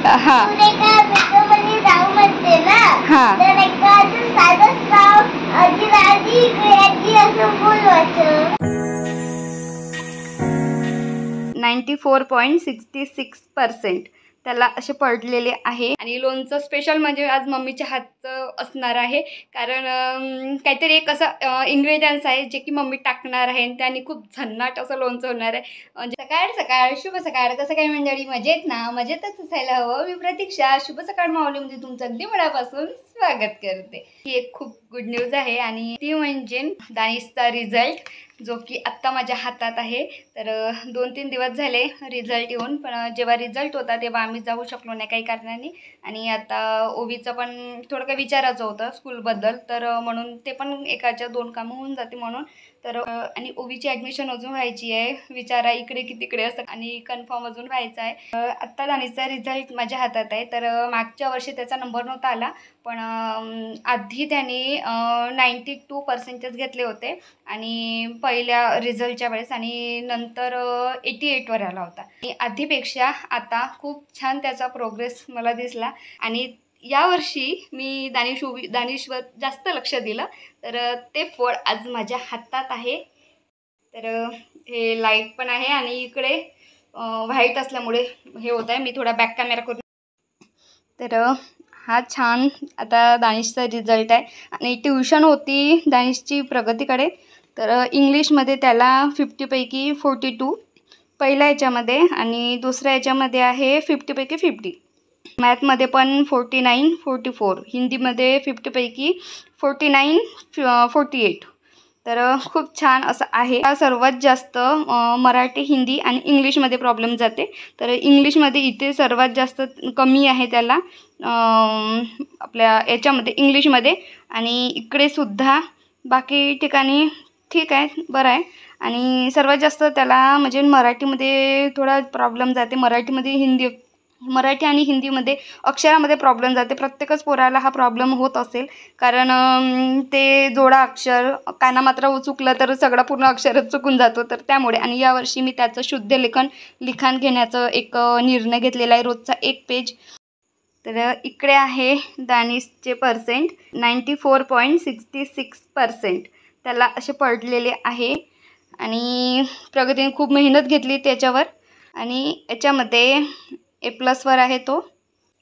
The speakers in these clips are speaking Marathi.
हा हा 94.66% त्याला असे पडलेले आहे. आणि लोणचं स्पेशल म्हणजे आज मम्मीच्या हातचं असणार आहे, कारण काहीतरी एक असं इन्ग्रेडियंट्स आहे जे की मम्मी टाकणार आहे आणि त्याने खूप झन्नाट असं लोणचं होणार आहे. म्हणजे सकाळ सकाळ शुभ सकाळ. कसं काय मंडळी, मजेत ना? मजेतच असायला हवं. मी प्रतीक्षा शुभ सकाळ माऊलीमध्ये तुमचं अगदी मनापासून स्वागत करते. ही एक खूप गुड न्यूज आहे आणि ती म्हणजे दानिशचा रिझल्ट, जो की आत्ता माझ्या हातात आहे. तर 2-3 दिवस झाले रिझल्ट येऊन, पण जेव्हा रिझल्ट होता तेव्हा आम्ही जाऊ शकलो नाही काही कारणाने. आणि आता ओवीचं पण थोडं काही विचारायचं होतं स्कूलबद्दल, तर म्हणून ते पण एकाच्या 2 कामं होऊन जाते म्हणून. तर आणि ओवीची ॲडमिशन अजून व्हायची आहे. विचारा इकडे की तिकडे असं, आणि कन्फर्म अजून व्हायचं आहे. आत्ता दानिशचा रिझल्ट माझ्या हातात आहे. तर मागच्या वर्षी त्याचा नंबर नव्हता आला, पण आधी त्याने 92% घेतले होते आणि पहिल्या रिझल्टच्या वेळेस, आणि नंतर 88वर आला होता. आणि आधीपेक्षा आता खूप छान त्याचा प्रोग्रेस मला दिसला. आणि यावर्षी मी दानिशवर जास्त लक्ष दिलं, तर ते फळ आज माझ्या हातात आहे. तर हे लाईट पण आहे आणि इकडे व्हाईट असल्यामुळे हे होत आहे. मी थोडा बॅक कॅमेरा करून. तर हा छान आता दानिशचा रिझल्ट आहे. आणि ट्युशन होती दानिशची प्रगतीकडे. तर इंग्लिशमध्ये त्याला 50 पैकी 42 पहिल्या याच्यामध्ये, आणि दुसऱ्या याच्यामध्ये आहे 50 पैकी 50. मॅथमध्ये पण 49, 44. हिंदीमध्ये 50 पैकी 49, 48. तर खूप छान असं आहे. सर्वात जास्त मराठी, हिंदी आणि इंग्लिशमध्ये प्रॉब्लेम जाते. तर इंग्लिशमध्ये इथे सर्वात जास्त कमी आहे त्याला आपल्या याच्यामध्ये इंग्लिशमध्ये, आणि इकडे सुद्धा बाकी ठिकाणी ठीक आहे, बरं आहे. आणि सर्वात जास्त त्याला म्हणजे मराठीमध्ये थोडा प्रॉब्लेम जाते. मराठी आणि हिंदीमध्ये अक्षरामध्ये प्रॉब्लेम जाते. प्रत्येकच पोराला हा प्रॉब्लेम होत असेल, कारण ते जोडा अक्षर कानामात्रा चुकलं तर सगळा पूर्ण अक्षरच चुकून जातो. तर त्यामुळे, आणि यावर्षी मी त्याचं शुद्ध लिखाण घेण्याचं एक निर्णय घेतलेला आहे, रोजचा 1 पेज. तर इकडे आहे दानिशचे पर्सेंट 94.66% त्याला असे पडलेले आहे. आणि प्रगतीने खूप मेहनत घेतली त्याच्यावर, आणि याच्यामध्ये A+वर आहे तो.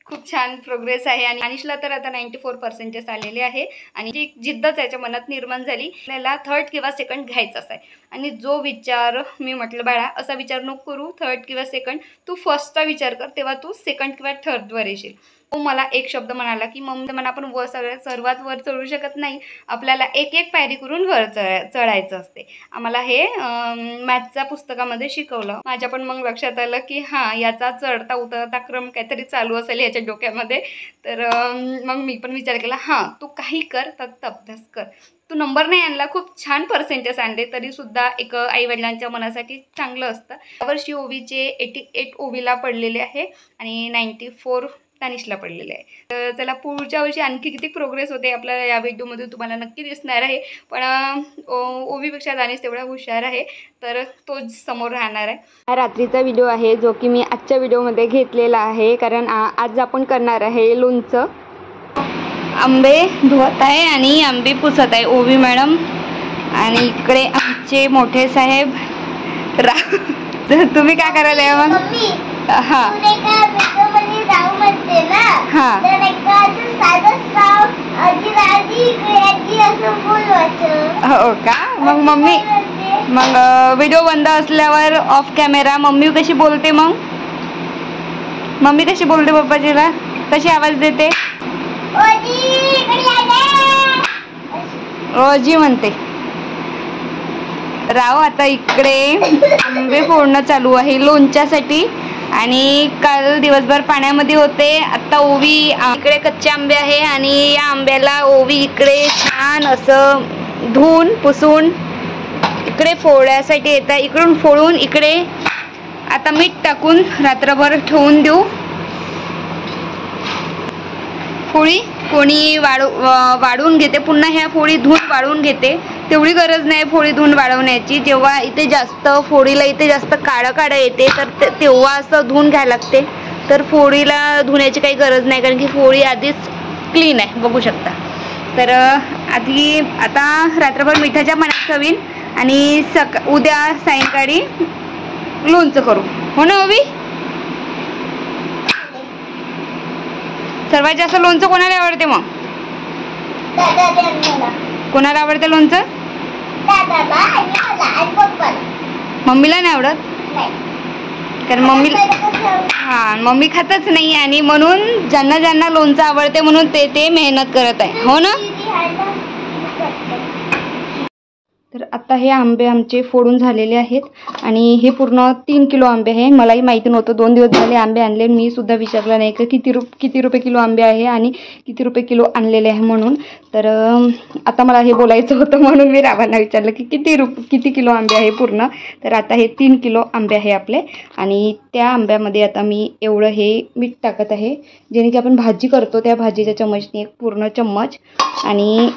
खूप छान प्रोग्रेस आहे. आणि दानिशला तर आता 94% आलेले आहे. आणि ती जिद्दच याच्या मनात निर्माण झाली, आपल्याला 3rd किंवा 2nd घ्यायचाच आहे. आणि जो विचार मी म्हटलं, बाळा असा विचार नको करू 3rd किंवा 2nd, तू 1stचा विचार कर, तेव्हा तू 2nd किंवा 3rdवर येशील. तो मला एक शब्द म्हणाला की मम्मी, म्हणा आपण सर्वात वर चढू शकत नाही, आपल्याला एक पायरी करून वर चढायचं असते. आम्हाला हे मॅथ्सच्या पुस्तकामध्ये शिकवलं. माझ्या पण मग लक्षात आलं की हां, याचा चढता उतरता क्रम काहीतरी चालू असेल याच्या डोक्यामध्ये. तर मग मी पण विचार केला, हां तू काही कर, फक्त अभ्यास कर. तू नंबर नाही आणला, खूप छान पर्सेंटेज आणले, तरीसुद्धा एक आईवडिलांच्या मनासाठी चांगलं असतं. यावर्षी ओवीचे 88 ओवीला पडलेले आहे आणि 94 दानिशला पडलेले आहे. तर त्याला पुढच्या वर्षी आणखी किती प्रोग्रेस होते आपल्याला या व्हिडिओमध्ये तुम्हाला नक्की दिसणार आहे. पण ओवीपेक्षा दानिश तेवढा हुशार आहे, तर तोच समोर राहणार आहे. हा रात्रीचा व्हिडिओ आहे, जो की मी आजच्या व्हिडिओमध्ये घेतलेला आहे, कारण आज आपण करणार आहे लोणचं. आंबे धुवत आहे आणि आंबे पुसत आहे ओवी मॅडम. आणि इकडे आमचे मोठे साहेब तुम्ही काय करायला आहे मग? हां हो का? मग मम्मी, मग व्हिडिओ बंद असल्यावर ऑफ कॅमेरा मम्मी कशी बोलते? मग मम्मी कशी बोलते पप्पाजीला? कशी आवाज देते? ओजी म्हणते. राव आता इकडे आंबे फोडणं चालू आहे लोणच्यासाठी, आणि काल दिवसभर पाण्यामध्ये होते. आता ओवी इकडे कच्चे आंबे आहे, आणि या आंब्याला ओवी इकडे छान असं धुवून पुसून इकडे फोडायसाठी येतात. इकडून फोडून इकडे आता मीठ टाकून रात्रभर ठेवून देऊ. फोडी कोणी वाढवून घेते, पुन्हा ह्या फोडी धुवून वाढवून घेते. तेवढी गरज नाही फोडी धुवून वाढवण्याची. जेव्हा इथे जास्त फोडीला इथे जास्त काळं येते, तर तेव्हा असं धुवून घ्यायला लागते. तर फोडीला धुण्याची काही गरज नाही, कारण की फोडी आधीच क्लीन आहे, बघू शकता. तर आधी आता रात्रभर मिठाच्या पाण्यात ठेवीन आणि उद्या सायंकाळी लोणचं करू. हो ना ओवी? सर्वात जास्त लोणचं कोणाला आवडते मग? कोणाला आवडते लोणचं? मम्मीला नाही आवडत, कारण मम्मी खातच नाही, आणि म्हणून ज्यांना ज्यांना लोणचं आवडते म्हणून ते मेहनत करत आहे. हो ना? तर आता हे आंबे आमचे फोडून झालेले आहेत आणि हे पूर्ण 3 किलो आंबे आहे. मलाही माहिती नव्हतं, 2 दिवस झाले आंबे आणले, मी सुद्धा विचारलं नाही की किती रुपये किलो आंबे आहे आणि किती रुपये किलो आणलेले आहे म्हणून. तर आता मला हे बोलायचं होतं म्हणून मी रावांना विचारलं की किती किलो आंबे आहे पूर्ण. तर आता हे 3 किलो आंबे आहे आपले, आणि त्या आंब्यामध्ये आता मी एवढं हे मीठ टाकत आहे, जेणे की आपण भाजी करतो त्या भाजीच्या चमचने एक पूर्ण चम्मच. आणि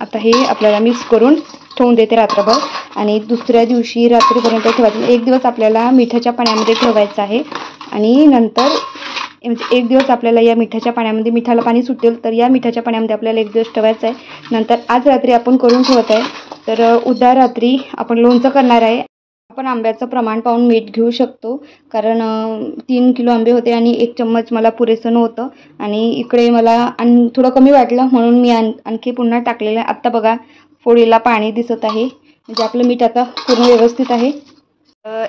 आता हे आपल्याला मिक्स करून ठेवून देते रात्रभर, आणि दुसऱ्या दिवशी रात्रीपर्यंत ठेवायचं. 1 दिवस आपल्याला मिठाच्या पाण्यामध्ये ठेवायचं आहे, आणि नंतर म्हणजे 1 दिवस आपल्याला या मिठाच्या पाण्यामध्ये, मिठाला पाणी सुटेल तर या मिठाच्या पाण्यामध्ये आपल्याला 1 दिवस ठेवायचं आहे. नंतर आज रात्री आपण करून ठेवत आहे, तर उद्या रात्री आपण लोणचं करणार आहे. आपण आंब्याचं प्रमाण पाहून मीठ घेऊ शकतो, कारण 3 किलो आंबे होते आणि 1 चम्मच मला पुरेसं नव्हतं, आणि इकडे मला थोडं कमी वाटलं म्हणून मी आणखी पुन्हा टाकलेलं आहे. आत्ता बघा फोडीला पाणी दिसत आहे, म्हणजे आपलं मीठ आता पूर्ण व्यवस्थित आहे.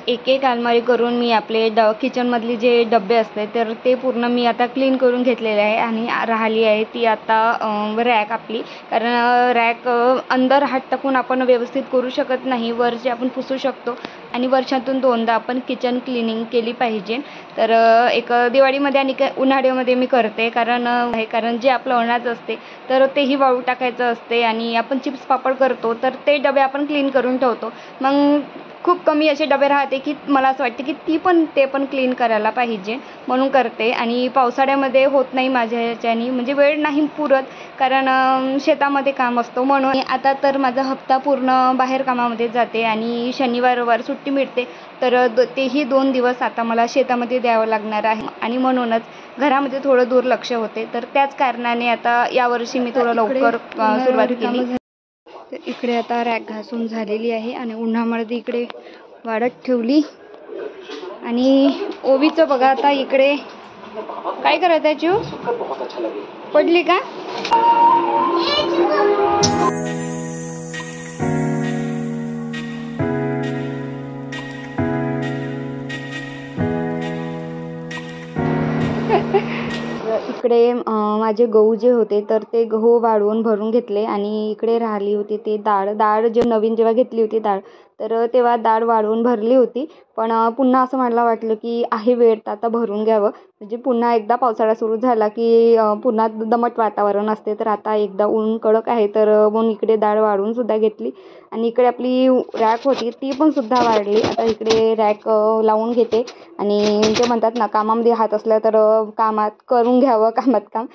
एक अलमारी करून मी आपले किचनमधले जे डबे असते तर ते पूर्ण मी आता क्लीन करून घेतलेले आहे, आणि राहिली आहे ती आता रॅक आपली, कारण रॅक अंदर हात टाकून आपण व्यवस्थित करू शकत नाही, वरचे आपण पुसू शकतो, आणि वर्षातून 2दा आपण किचन क्लिनिंग केली पाहिजे. तर एक दिवाळीमध्ये आणि उन्हाळ्यामध्ये मी करते, कारण जे आपलं अनाज असते तर तेही वाळू टाकायचं असते, आणि आपण चिप्स पापड करतो तर ते डबे आपण क्लीन करून ठेवतो. मग खूप कमी असे डबे राहते की मला असं वाटते की ते पण क्लीन करायला पाहिजे, म्हणून करते. आणि पावसाळ्यामध्ये होत नाही माझ्या ह्याच्यानी, म्हणजे वेळ नाही पुरत, कारण शेतामध्ये काम असतो म्हणून. आता तर माझा हप्ता पूर्ण बाहेर कामामध्ये जाते, आणि शनिवार रविवार सुट्टी मिळते, तर तेही 2 दिवस आता मला शेतामध्ये द्यावं लागणार आहे, आणि म्हणूनच घरामध्ये थोडं दुर्लक्ष होते. तर त्याच कारणाने आता यावर्षी मी थोडं लवकर सुरुवात केली. तर इकडे आता रॅक घासून झालेली आहे, आणि उन्हामध्ये इकडे वाढत ठेवली. आणि ओवीचं बघा आता इकडे काय करत आहे, चिऊ पडली का? इकडे माझे गहू जे होते तर ते गहू वाळवून भरून घेतले, आणि इकडे राहिली होती ते डाळ जे नवीन जेव्हा घेतली होती डाळ, तर तेव्हा डाळ वाळवून भरली होती. पण पुन्हा असं मला वाटलं की आहे वेळ तर आता भरून घ्यावं, म्हणजे पुन्हा एकदा पावसाळा सुरू झाला की पुन्हा दमट वातावरण असते. तर आता एकदा ऊन कडक आहे, तर म्हणून इकडे डाळ वाळवून सुद्धा घेतली, आणि इकडे आपली रॅक होती ती पण सुद्धा वाढली. आता इकडे रॅक लावून घेते, आणि जे म्हणतात ना कामामध्ये हात असला तर कामात करून घ्यावं, कामात काम.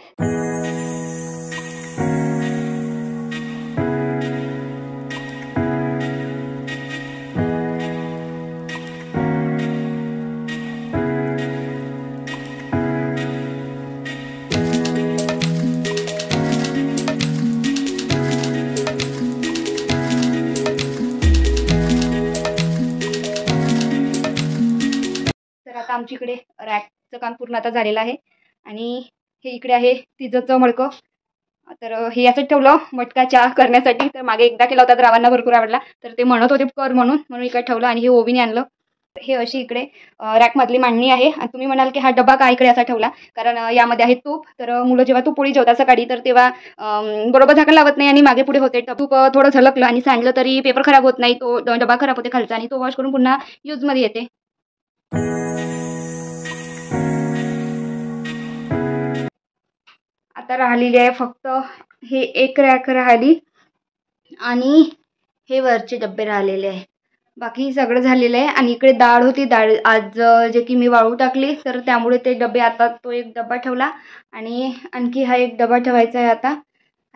आता आमच्या इकडे रॅकचं काम पूर्ण आता झालेलं आहे, आणि हे इकडे आहे तिजचं मडकं. तर हे असं ठेवलं मटका चहा करण्यासाठी, तर मागे एकदा केला होता तर रावांना भरपूर आवडला, तर ते म्हणत होते कर म्हणून इकडे ठेवलं, आणि हे ओवीने आणलं. हे अशी इकडे रॅकमधली मांडणी आहे. आणि तुम्ही म्हणाल की हा डबा का इकडे असा ठेवला, कारण यामध्ये आहे तूप. तर मुलं जेव्हा तूप पोळी जेवतात सकाळी, तर तेव्हा बरोबर झाकण लावत नाही आणि मागे पुढे होते, तूप थोडं झलकलं आणि सांडलं तरी पेपर खराब होत नाही, तो डबा खराब होते खालचा, आणि तो वॉश करून पुन्हा यूजमध्ये येते. आता राहिलेली आहे फक्त हे एक रॅक राहिली, आणि हे वरचे डबे राहिलेले आहे, बाकी सगळं झालेलं आहे. आणि इकडे डाळ होती, डाळ आज जे की मी वाळू टाकली, तर त्यामुळे ते डबे, आता तो एक डबा ठेवला, आणि आणखी हा एक डबा ठेवायचा आहे आता.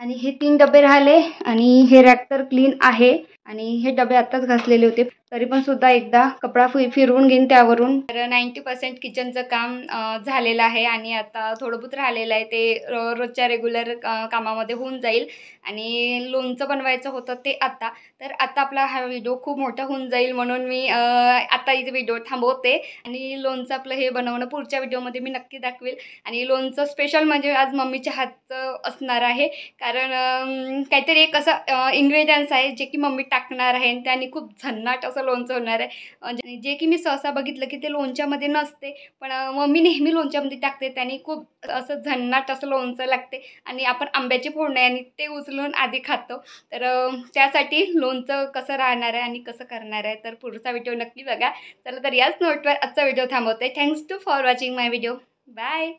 आणि हे 3 डबे राहिले, आणि हे रॅक तर क्लीन आहे, आणि हे डबे आत्ताच घासलेले होते. तरी पण सुद्धा एकदा कपडा फिरवून घेईन त्यावरून. तर 90% किचनचं काम झालेलं आहे आणि आता थोडं बहुत राहिलेलं आहे ते रोजच्या रेग्युलर कामामध्ये होऊन जाईल. आणि लोणचं बनवायचं होतं ते आता. तर आता आपला हा व्हिडिओ खूप मोठा होऊन जाईल म्हणून मी आता इथे व्हिडिओ थांबवते आणि लोणचं आपलं हे बनवणं पुढच्या व्हिडिओमध्ये मी नक्की दाखवेल. आणि लोणचं स्पेशल म्हणजे आज मम्मीच्या हातचं असणार आहे, कारण काहीतरी एक असं इन्ग्रेडियंट्स आहे जे की मम्मी टाकणार आहे आणि त्याने खूप झन्नाट असं लोणचं होणार आहे. जे की मी सहसा बघितलं की ते लोणच्यामध्ये नसते, पण मम्मी नेहमी लोणच्यामध्ये टाकते. त्याने खूप असं झन्नाट असं लोणचं लागते आणि आपण आंब्याची फोडणी आणि ते उचलून आधी खातो. तर त्यासाठी लोणचं कसं राहणार आहे आणि कसं करणार आहे तर पुढचा व्हिडिओ नक्की बघा. चला तर याच नोटवर आजचा व्हिडिओ थांबवते. Thanks for watching my video. Bye.